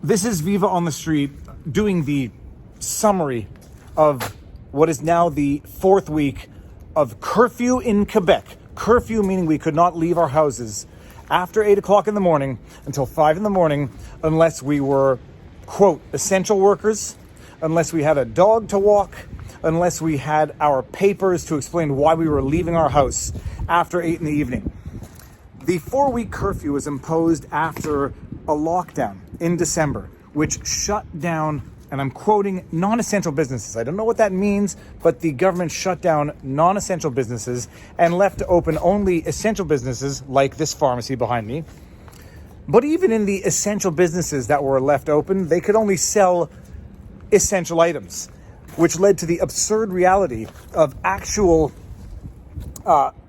This is Viva on the street doing the summary of what is now the fourth week of curfew in Quebec. Curfew meaning we could not leave our houses after 8 o'clock in the morning until 5 in the morning unless we were, quote, essential workers, unless we had a dog to walk, unless we had our papers to explain why we were leaving our house after 8 in the evening. The 4-week curfew was imposed after a lockdown in December, which shut down, and I'm quoting, non-essential businesses. I don't know what that means, but the government shut down non-essential businesses and left open only essential businesses like this pharmacy behind me. But even in the essential businesses that were left open, they could only sell essential items, which led to the absurd reality of actual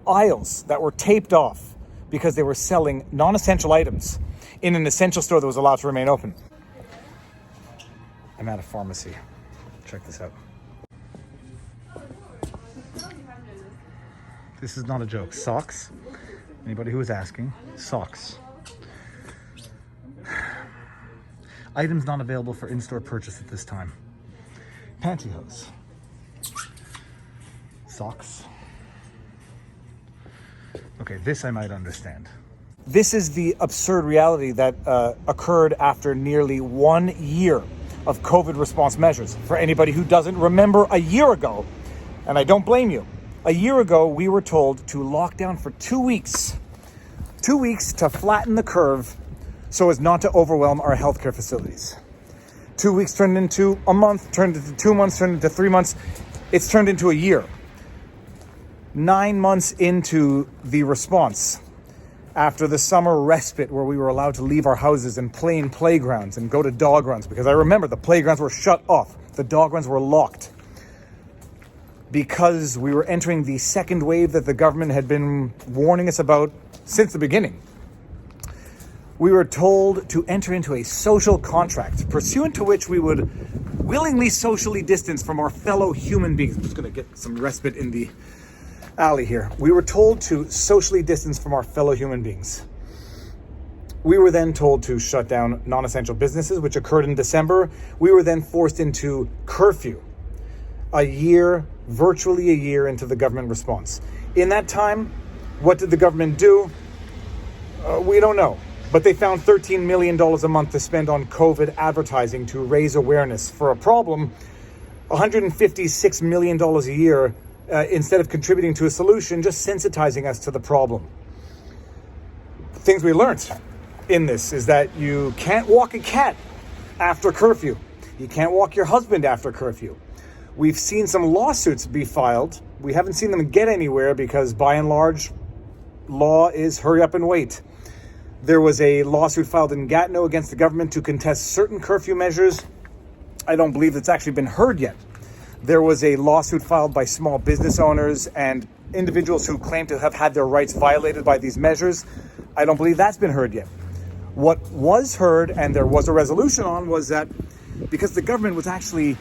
aisles that were taped off because they were selling non-essential items in an essential store that was allowed to remain open. I'm at a pharmacy. Check this out. This is not a joke. Socks. Anybody who was asking, socks. Items not available for in-store purchase at this time. Pantyhose. Socks. Okay, this I might understand. This is the absurd reality that occurred after nearly 1 year of COVID response measures. For anybody who doesn't remember, a year ago, and I don't blame you, a year ago we were told to lock down for 2 weeks. 2 weeks to flatten the curve so as not to overwhelm our healthcare facilities. 2 weeks turned into a month, turned into 2 months, turned into 3 months. It's turned into a year. 9 months into the response, after the summer respite where we were allowed to leave our houses and play in playgrounds and go to dog runs, because I remember the playgrounds were shut off, the dog runs were locked, because we were entering the second wave that the government had been warning us about since the beginning. We were told to enter into a social contract, pursuant to which we would willingly socially distance from our fellow human beings. I'm just going to get some respite in the alley here. We were told to socially distance from our fellow human beings. We were then told to shut down non-essential businesses, which occurred in December. We were then forced into curfew, virtually a year into the government response. In that time, what did the government do? We don't know. But they found $13 million a month to spend on COVID advertising to raise awareness for a problem. $156 million a year instead of contributing to a solution, just sensitizing us to the problem. Things we learned in this is that you can't walk a cat after curfew. You can't walk your husband after curfew. We've seen some lawsuits be filed. We haven't seen them get anywhere because by and large, law is hurry up and wait. There was a lawsuit filed in Gatineau against the government to contest certain curfew measures. I don't believe it's actually been heard yet. There was a lawsuit filed by small business owners and individuals who claim to have had their rights violated by these measures. I don't believe that's been heard yet. What was heard, and there was a resolution on, was that because the government was actually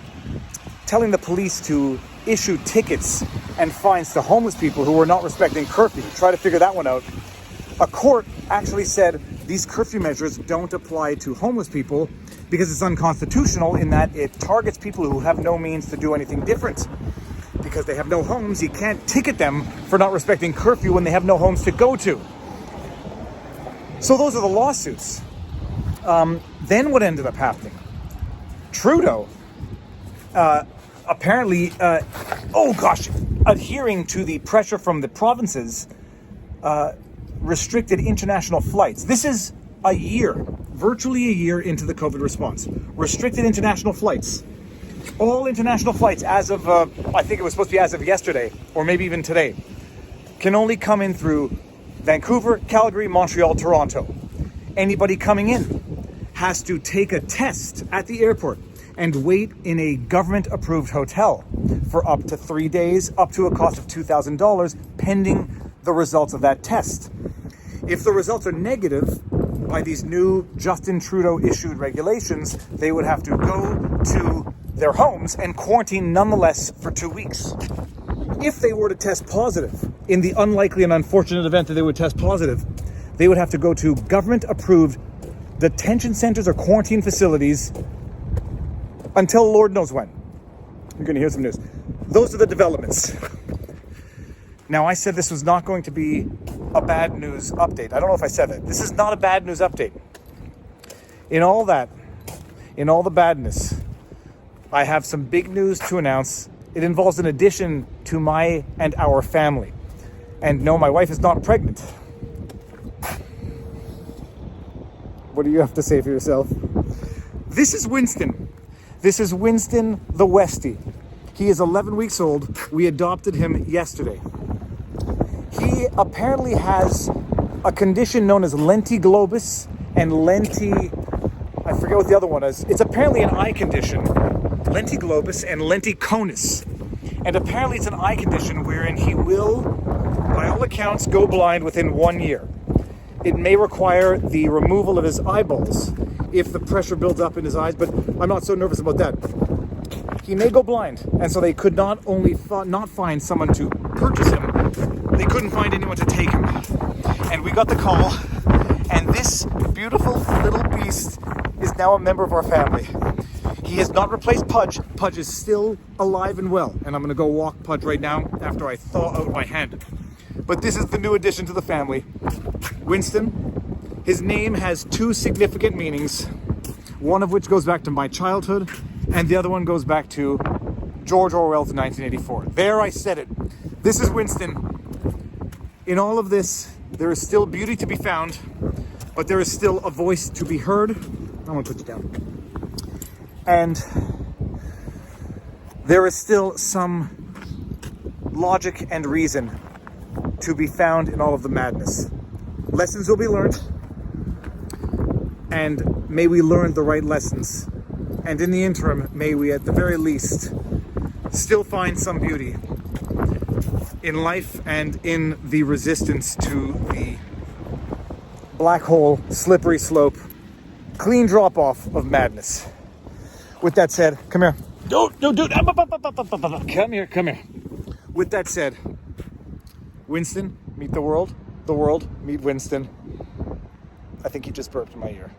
telling the police to issue tickets and fines to homeless people who were not respecting curfew. Try to figure that one out. A court actually said these curfew measures don't apply to homeless people because it's unconstitutional in that it targets people who have no means to do anything different. Because they have no homes, you can't ticket them for not respecting curfew when they have no homes to go to. So those are the lawsuits. Then what ended up happening? Trudeau apparently, adhering to the pressure from the provinces, restricted international flights. This is a year, virtually a year into the COVID response. Restricted international flights. All international flights as of, I think it was supposed to be as of yesterday, or maybe even today, can only come in through Vancouver, Calgary, Montreal, Toronto. Anybody coming in has to take a test at the airport and wait in a government-approved hotel for up to 3 days, up to a cost of $2,000, pending the results of that test. If the results are negative, by these new Justin Trudeau issued regulations, they would have to go to their homes and quarantine nonetheless for 2 weeks. If they were to test positive, in the unlikely and unfortunate event that they would test positive, they would have to go to government-approved detention centers or quarantine facilities until Lord knows when. You're going to hear some news. Those are the developments. Now, I said this was not going to be a bad news update. I don't know if I said it. This is not a bad news update. In all the badness, I have some big news to announce. It involves an addition to my and our family. And no, my wife is not pregnant. What do you have to say for yourself? This is Winston. This is Winston the Westie. He is 11 weeks old. We adopted him yesterday. He apparently has a condition known as lentiglobus and I forget what the other one is. It's apparently an eye condition, lentiglobus and lenticonus. And apparently it's an eye condition wherein he will, by all accounts, go blind within 1 year. It may require the removal of his eyeballs if the pressure builds up in his eyes, but I'm not so nervous about that. He may go blind, and so they could not only not find someone to purchase him, they couldn't find anyone to take him. And we got the call, and this beautiful little beast is now a member of our family. He has not replaced Pudge. Pudge is still alive and well, and I'm going to go walk Pudge right now after I thaw out my hand. But this is the new addition to the family, Winston. His name has two significant meanings, one of which goes back to my childhood, and the other one goes back to George Orwell's 1984. There, I said it. This is Winston. In all of this, there is still beauty to be found, but there is still a voice to be heard. I'm going to put you down. And there is still some logic and reason to be found in all of the madness. Lessons will be learned, and may we learn the right lessons. And in the interim, may we at the very least still find some beauty in life and in the resistance to the black hole, slippery slope, clean drop-off of madness. With that said, come here. Don't. Come here. With that said, Winston, meet the world. The world, meet Winston. I think he just burped in my ear.